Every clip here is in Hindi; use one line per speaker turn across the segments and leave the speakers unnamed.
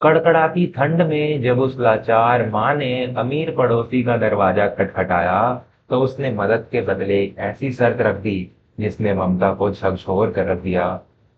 कड़कड़ाती ठंड में जब उस लाचार माँ ने अमीर पड़ोसी का दरवाजा खटखटाया, तो उसने मदद के बदले एक ऐसी शर्त रख दी जिसने ममता को झकझोर कर रख दिया।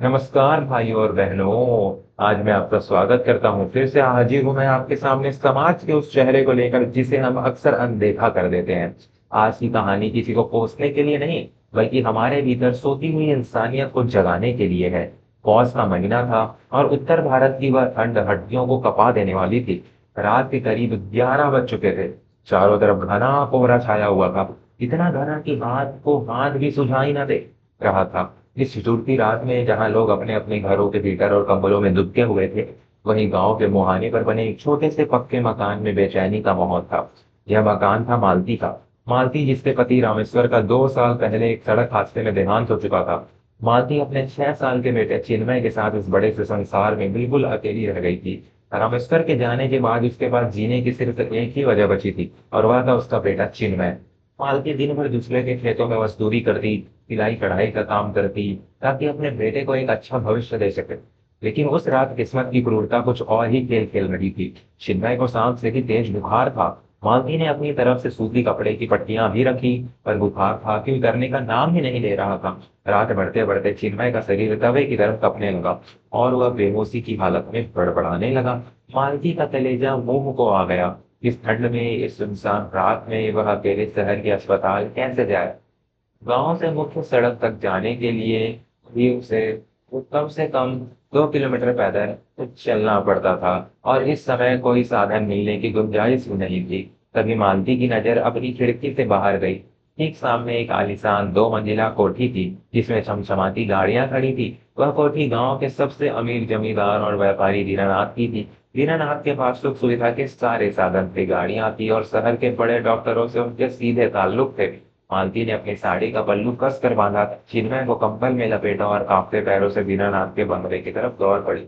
नमस्कार भाइयों और बहनों, आज मैं आपका स्वागत करता हूँ। फिर से हाजिर हूँ मैं आपके सामने समाज के उस चेहरे को लेकर जिसे हम अक्सर अनदेखा कर देते हैं। आज की कहानी किसी को कोसने के लिए नहीं, बल्कि हमारे भीतर सोती हुई इंसानियत को जगाने के लिए है। पौष का महीना था और उत्तर भारत की वह ठंड हड्डियों को कपा देने वाली थी। रात के करीब 11 बज चुके थे। चारों तरफ घना कोहरा छाया हुआ था, इतना घना कि हाथ भी सुझाई न दे रहा था। इस ठिठुरती रात में जहां लोग अपने अपने घरों के भीतर और कंबलों में दुबके हुए थे, वहीं गांव के मुहाने पर बने एक छोटे से पक्के मकान में बेचैनी का माहौल था। यह मकान था मालती का। मालती, जिसके पति रामेश्वर का 2 साल पहले एक सड़क हादसे में देहांत हो चुका था। मालती अपने 6 साल के बेटे चिन्मय के साथ इस बड़े से संसार में बिल्कुल अकेली रह गई थी। रामेश्वर के जाने के बाद उसके पास जीने की सिर्फ एक ही वजह बची थी, और वह था उसका बेटा चिन्मय। मालती दिन भर दूसरे के खेतों में मजदूरी करती, सिलाई कढ़ाई का काम करती, ताकि अपने बेटे को एक अच्छा भविष्य दे सके। लेकिन उस रात किस्मत की क्रूरता कुछ और ही खेल खेल रही थी। चिन्मय को सांप से भी तेज बुखार था। मालती ने अपनी तरफ से सूती कपड़े की पट्टियां भी रखी, पर बुखार था कि उतरने का नाम ही नहीं ले रहा था। रात बढ़ते बढ़ते चिन्मय का शरीर तवे की तरफ कपने लगा और वह बेहोशी की हालत में बड़बड़ाने लगा। मालती का कलेजा मुंह को आ गया। इस ठंड में, इस सुनसान रात में वह अकेले शहर के अस्पताल कैसे जाए? गांव से मुख्य सड़क तक जाने के लिए भी उसे कम से कम 2 किलोमीटर पैदल चलना पड़ता था, और इस समय कोई साधन मिलने की गुंजाइश भी नहीं थी। तभी मालती की नजर अपनी खिड़की से बाहर गई। ठीक सामने एक आलीशान 2 मंजिला कोठी थी, जिसमें चमचमाती गाड़ियां खड़ी थी। वह कोठी गांव के सबसे अमीर जमींदार और व्यापारी दीनानाथ की थी। दीनानाथ के पास सुख सुविधा के सारे साधन थे, गाड़ियां थी, और शहर के बड़े डॉक्टरों से उनके सीधे ताल्लुक थे। मालती ने अपनी साड़ी का पल्लू कस कर बांधा, चिन्मय को कंबल में लपेटा और कांपते पैरों से दीनानाथ के बंगले की तरफ दौड़ पड़ी।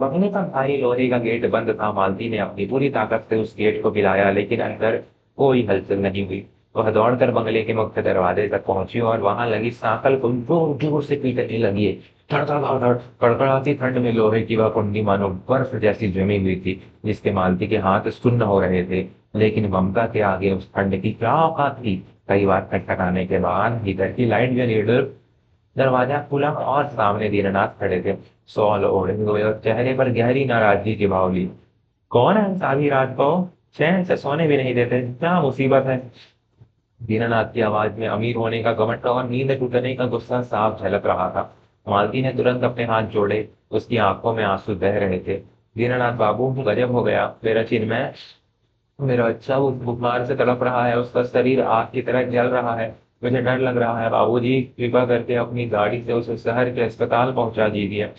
बंगले का भारी लोहे का गेट बंद था। मालती ने अपनी पूरी ताकत से उस गेट को हिलाया, लेकिन अंदर कोई हलचल नहीं हुई। वह दौड़कर बंगले के मुख्य दरवाजे तक पहुंची और वहां लगी सांकल को जोर जोर से पीटने लगी। धड़ धड़ धड़ धड़, कड़कड़ाती ठंड में लोहे की वह कुंडी मानो बर्फ जैसी जमी हुई थी, जिसके मालती के हाथ सुन्न हो रहे थे। लेकिन ममता के आगे उस ठंड की क्या औकात थी? कई बार खटखटाने के बाद भीतर की लाइट जली। दरवाजा खुला और सामने दीननाथ खड़े थे, शॉल ओढ़े हुए और चेहरे पर गहरी नाराजगी की बावली। कौन है आधी रात को? चैन से सोने भी नहीं देते, क्या मुसीबत है? दीनानाथ की आवाज में अमीर होने का घमंड और नींद टूटने का गुस्सा साफ झलक रहा था। मालती ने तुरंत अपने हाथ जोड़े। उसकी आंखों में आंसू बह रहे थे। दीनानाथ बाबू, गजब हो गया। मेरा चिन्मय, मेरा बच्चा उस बुखार से तड़प रहा है, उसका शरीर आग की तरह जल रहा है। मुझे डर लग रहा है। बाबूजी, कृपा करके अपनी गाड़ी से उसे शहर के अस्पताल पहुंचा दीजिए।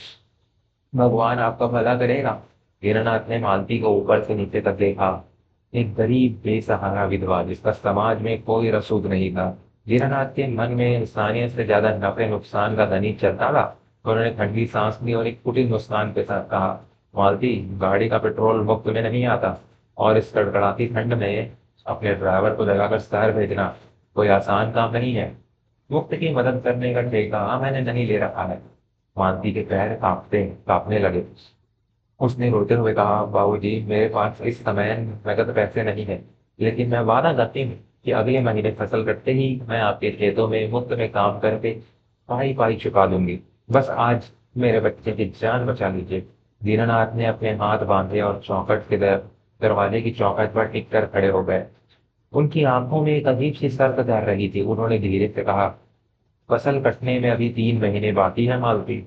भगवान आपका भला करेगा। वीरनाथ ने मालती को ऊपर से नीचे तक देखा। एक गरीब बेसहारा विधवा, जिसका समाज में कोई रसूख नहीं था। वीरनाथ के मन में इंसानियत से ज्यादा नफे नुकसान का धनी चलता था। उन्होंने ठंडी सांस ली और एक कुटिल मुस्कान के साथ कहा, मालती, गाड़ी का पेट्रोल मुफ्त में नहीं आता, और इस कड़कड़ाती ठंड में अपने ड्राइवर को जगाकर शहर भेजना कोई आसान काम नहीं है। मुफ्त की मदद करने का ठेका मैंने नहीं ले रखा है। मालती के पैर कांपने लगे। उसने रोते हुए कहा, बाबूजी, मेरे पास इस समय नकद पैसे नहीं है, लेकिन मैं वादा करती हूँ कि अगले महीने फसल कटते ही मैं आपके खेतों में मुफ्त में काम करके पाई पाई चुका दूंगी। बस आज मेरे बच्चे की जान बचा लीजिए। दीनानाथ ने अपने हाथ बांधे और दरवाजे की चौखट पर टिक कर खड़े हो गए। उनकी आंखों में एक अजीब सी शर्त तैर रही थी। उन्होंने धीरे से कहा, फसल कटने में अभी 3 महीने बाकी है मालती।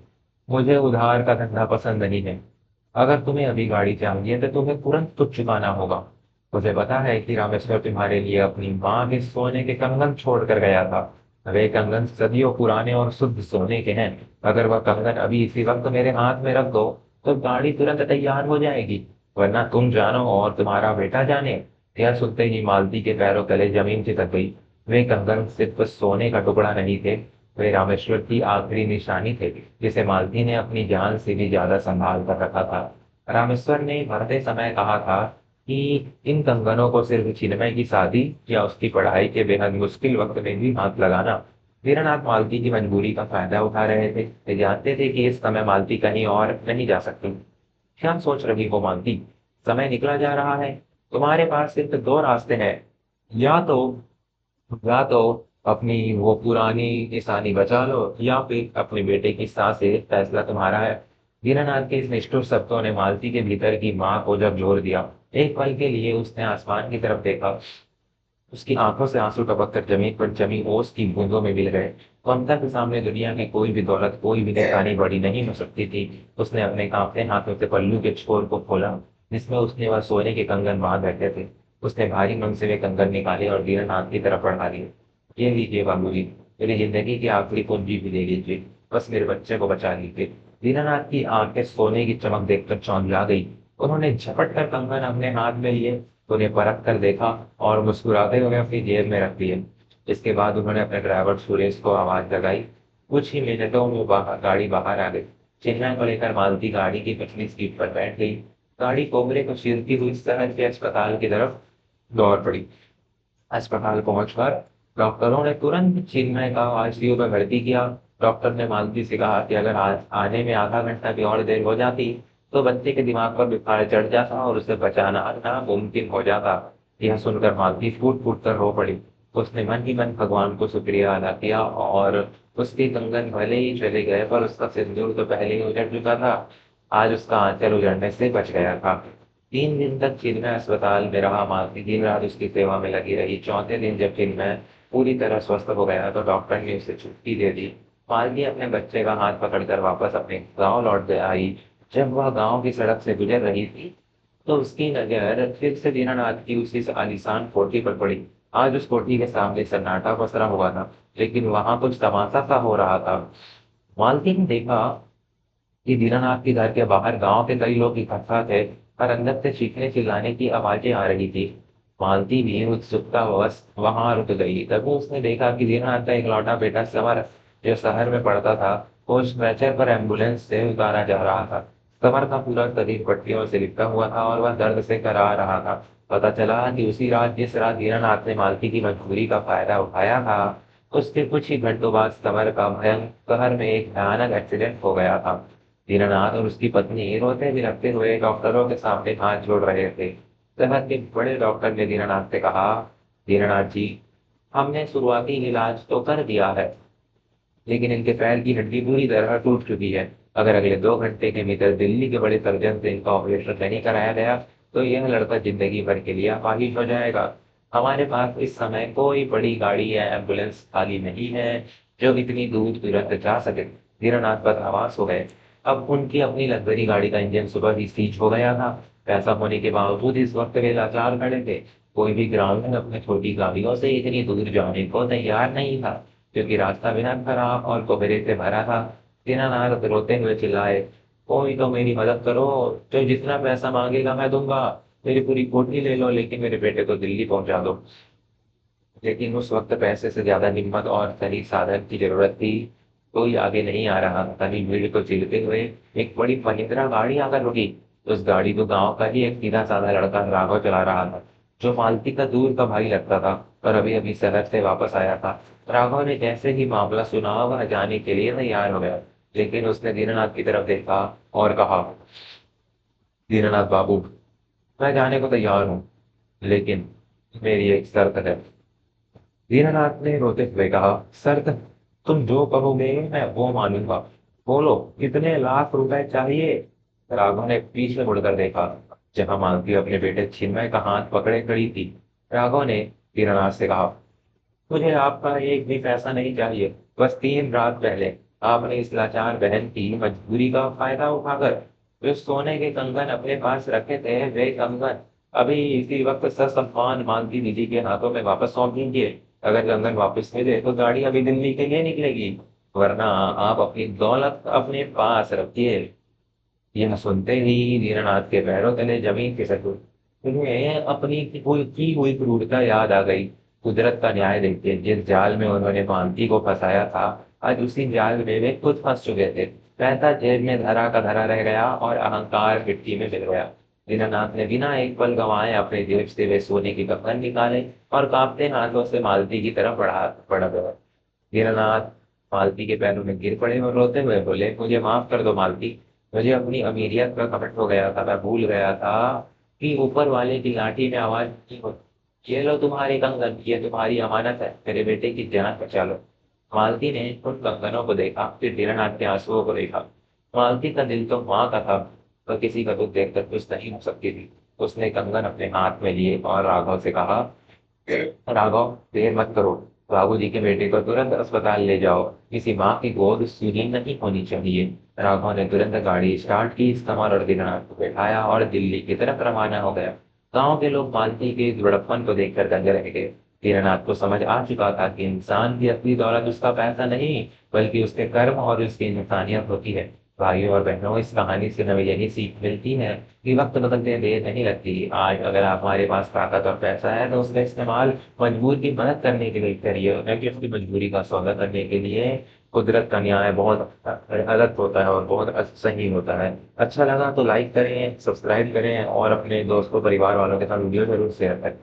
मुझे उधार का धंधा पसंद नहीं है। अगर तुम्हें अभी गाड़ी चाहिए तो तुम्हें तुरंत कुछ चुकाना होगा। मुझे पता है कि रामेश्वर तुम्हारे लिए अपनी माँ के सोने के कंगन छोड़ कर गया था। वे कंगन सदियों पुराने और शुद्ध सोने के हैं। अगर वह कंगन अभी इसी वक्त मेरे हाथ में रख दो, तो गाड़ी तुरंत तैयार हो जाएगी, वरना तुम जानो और तुम्हारा बेटा जाने। यह सुनते ही मालती के पैरों तले जमीन चिपक गई। वे कंगन सिर्फ सोने का टुकड़ा नहीं थे, वे रामेश्वर की आखिरी निशानी थे, जिसे मालती ने अपनी जान से भी ज्यादा संभाल कर रखा था। रामेश्वर ने मरते समय कहा था कि इन कंगनों को सिर्फ चिन्मय की शादी या उसकी पढ़ाई के बेहद मुश्किल वक्त में भी हाथ लगाना। वीरनाथ मालती की मजबूरी का फायदा उठा रहे थे। वे जानते थे कि इस समय मालती कहीं और नहीं जा सकती। क्या सोच रही हो मालती? समय निकला जा रहा है। तुम्हारे पास सिर्फ दो रास्ते हैं। या तो या तो अपनी वो पुरानी निशानी बचा लो, या फिर अपने बेटे की सांसें, फैसला तुम्हारा है। दीनानाथ के इस निष्ठुर शब्दों ने मालती के भीतर की माँ को जब जोर दिया। एक पल के लिए उसने आसमान की तरफ देखा। उसकी आंखों से आंसू टपक कर जमीन पर जमी ओस की बूंदों में मिल गए। ममता के सामने दुनिया की कोई भी दौलत, कोई भी निशानी बड़ी नहीं हो सकती थी। उसने अपने कांपते हाथों से पल्लू के छोर को खोला, जिसमें उसने वह सोने के कंगन बांध रखे थे। उसने भारी मन से वे कंगन निकाले और दीनानाथ की तरफ बढ़ा लिए। ये लीजिए बाबूजी, मेरी जिंदगी की आखिरी पूंजी भी ले लीजिए। बस मेरे बच्चे को बचा लीजिए। दीनानाथ की आंखें सोने की चमक देखकर चौंधिया गई। उन्होंने झपट कर कंगन अपने हाथ में लिए, उन्हें परख कर देखा और मुस्कुराते हुए अपनी जेब में रख दिए। इसके बाद उन्होंने अपने ड्राइवर सुरेश को आवाज लगाई। कुछ ही मिनटों में गाड़ी बाहर आ गई। चिन्मय को लेकर मालती गाड़ी की पिछली सीट पर बैठ गई। गाड़ी कोबरे को चीरती हुई शहर के अस्पताल की तरफ दौड़ पड़ी। अस्पताल पहुंचकर डॉक्टरों ने तुरंत चिन्मय का आईसीयू में भर्ती किया। डॉक्टर ने मालती से कहा कि अगर आज आने में आधा घंटा की और देर हो जाती तो बच्चे के दिमाग पर बुखार चढ़ जाता और उसे बचाना नामुमकिन हो जाता। यह सुनकर मालती फूट फूट कर रो पड़ी। उसने मन ही मन भगवान को शुक्रिया अदा किया और उसके कंगन भले ही चले गए, पर उसका सिंदूर तो पहले ही उजड़ चुका था। आज उसका आंचल उजड़ने से बच गया था। 3 दिन तक चिन्मय अस्पताल में रहा। मालती दिन रात उसकी सेवा में लगी रही। चौथे दिन जब चिन्मय पूरी तरह स्वस्थ हो गया तो डॉक्टर ने उसे छुट्टी दे दी। मालती अपने बच्चे का हाथ पकड़कर वापस अपने गांव लौट आई। जब वह गांव की सड़क से गुजर रही थी तो उसकी नजर फिर से दीनानाथ की उसी आलीशान कोठी पर पड़ी। आज उस कोठी के सामने सन्नाटा पसरा हुआ था, लेकिन वहां कुछ तमाशा सा हो रहा था। मालती ने देखा कि दीनानाथ के घर के बाहर गांव के कई लोग इकट्ठा थे और अंदर से चीखने चिल्लाने की आवाजें आ रही थी। मालती भी उत्सुकतावश वहां रुक गई। तभी उसने देखा कि दीनानाथ का इकलौता बेटा समर, जो शहर में पड़ता था, वो स्ट्रेचर पर एम्बुलेंस से उतारा जा रहा था। समर का पूरा शरीर पट्टियों से लिपटा हुआ था और वह दर्द से कराह रहा था। पता चला कि उसी रात, जिस रात दीनानाथ ने मालती की मजबूरी का फायदा उठाया था, उसके कुछ ही घंटों बाद समर का भयंकर शहर में एक भयानक एक्सीडेंट हो गया था। दीनानाथ और उसकी पत्नी रोते बिलखते हुए डॉक्टरों के सामने हाथ जोड़ रहे थे। शहर के बड़े डॉक्टर ने दीनानाथ से कहा, दीनानाथ जी, हमने शुरुआती इलाज तो कर दिया है, लेकिन इनके पैर की हड्डी पूरी तरह टूट चुकी है। अगर अगले 2 घंटे के भीतर दिल्ली के बड़े सर्जन से इनका ऑपरेशन नहीं कराया गया तो यह लड़का जिंदगी भर के लिए अपाहिज हो जाएगा। हमारे पास इस समय कोई बड़ी गाड़ी या एम्बुलेंस खाली नहीं है जो इतनी दूर तुरंत जा सके। दीनानाथ बस आवाज हो गए। अब उनकी अपनी लग्जरी गाड़ी का इंजन सुबह ही सीज हो गया था। पैसा होने के बावजूद इस वक्त वे लाचार खड़े थे। कोई भी ग्रामीण अपने छोटी गाड़ियों से इतनी दूर जाने को तैयार नहीं था, क्योंकि रास्ता बिना खराब और कोहरे से भरा था। दीनानाथ रोते हुए चिल्लाए, कोई तो मेरी मदद करो, जो जितना पैसा मांगेगा मैं दूंगा। मेरी पूरी कोठी ले लो, लेकिन मेरे बेटे को दिल्ली पहुंचा दो। लेकिन उस वक्त पैसे से ज्यादा हिम्मत और सही साधन की जरूरत थी। कोई आगे नहीं आ रहा। तभी भीड़ को चीरते हुए एक बड़ी महिंद्रा गाड़ी आकर रुकी। उस गाड़ी को गांव का ही एक सीधा साधा लड़का राघव चला रहा था, जो मालती का दूर का भाई लगता था और अभी अभी शहर से वापस आया था। राघव ने जैसे ही मामला सुना वह जाने के लिए तैयार हो गया, लेकिन उसने दीनानाथ की तरफ देखा और कहा, दीनानाथ बाबू, मैं जाने को तैयार हूँ, लेकिन मेरी एक शर्त है। दीनानाथ ने रोते हुए कहा, शर्त? तुम जो कहोगे मैं वो मानूंगा। बोलो, कितने लाख रुपए चाहिए? राघव ने पीछे मुड़कर देखा, जहां मालती अपने बेटे चिन्मय का हाथ पकड़े खड़ी थी। राघव ने दीनानाथ से कहा, मुझे आपका एक भी पैसा नहीं चाहिए। बस 3 रात पहले आपने इस लाचार बहन की मजबूरी का फायदा उठाकर जो सोने के कंगन अपने पास रखे थे, वे कंगन अभी इसी वक्त ससम्मान मालती निधि के हाथों में वापस सौंप दीजिए। अगर कंगन वापस मिले तो गाड़ी अभी दिल्ली के लिए निकलेगी, वरना आप अपनी दौलत अपने पास रखिए। यह सुनते ही दीनानाथ के पैरों तले जमीन खिसक गई। उन्हें अपनी की हुई क्रूरता याद आ गई। कुदरत का न्याय देखते, जिस जाल में उन्होंने मालती को फंसाया था, आज उसी जाल में वे खुद फंस चुके थे। पैसा जेब में धरा का धरा रह गया और अहंकार मिट्टी में मिल गया। दीनानाथ ने बिना एक पल गंवाए अपने जेब से वे सोने की कंगन निकाले और कांपते हाथों से मालती की तरफ बढ़ा गया। दीनानाथ मालती के पैरों में गिर पड़े और रोते हुए बोले, मुझे माफ कर दो मालती। मुझे अपनी अमीरियत का घमंड हो गया था, मैं भूल गया था कि ऊपर वाले की लाठी में आवाज नहीं होती। ये लो तुम्हारी कंगन, ये तुम्हारी अमानत है, मेरे बेटे की जान बचा लो। मालती ने उन कंगनों को देखा, फिर दीनानाथ के आंसुओं को देखा। मालती का दिल तो माँ का था, पर किसी का दुख देखकर कुछ नहीं हो सकती थी। उसने कंगन अपने हाथ में लिए और राघव से कहा, राघव देर मत करो, बाबूजी के बेटे को तुरंत अस्पताल ले जाओ, किसी माँ की गोद सूनी नहीं होनी चाहिए। राघव ने तुरंत गाड़ी स्टार्ट की, कमल और दीनानाथ को बैठाया और दिल्ली की तरफ रवाना हो गया। गांव के लोग मालती के दृढ़पन को देखकर दंग रह गए। दीनानाथ को समझ आ चुका था कि इंसान की असली दौलत उसका पैसा नहीं, बल्कि उसके कर्म और उसकी इंसानियत होती है। भाइयों और बहनों, इस कहानी से हमें यही सीख मिलती है कि वक्त बदलते देर नहीं लगती। आज अगर आप हमारे पास ताकत और पैसा है तो उसका इस्तेमाल मजबूर की मदद करने के लिए करिए, न कि उसकी मजबूरी का सौदा करने के लिए। कुदरत का न्याय बहुत अलग होता है और बहुत सही होता है। अच्छा लगा तो लाइक करें, सब्सक्राइब करें और अपने दोस्तों परिवार वालों के साथ वीडियो जरूर शेयर करें।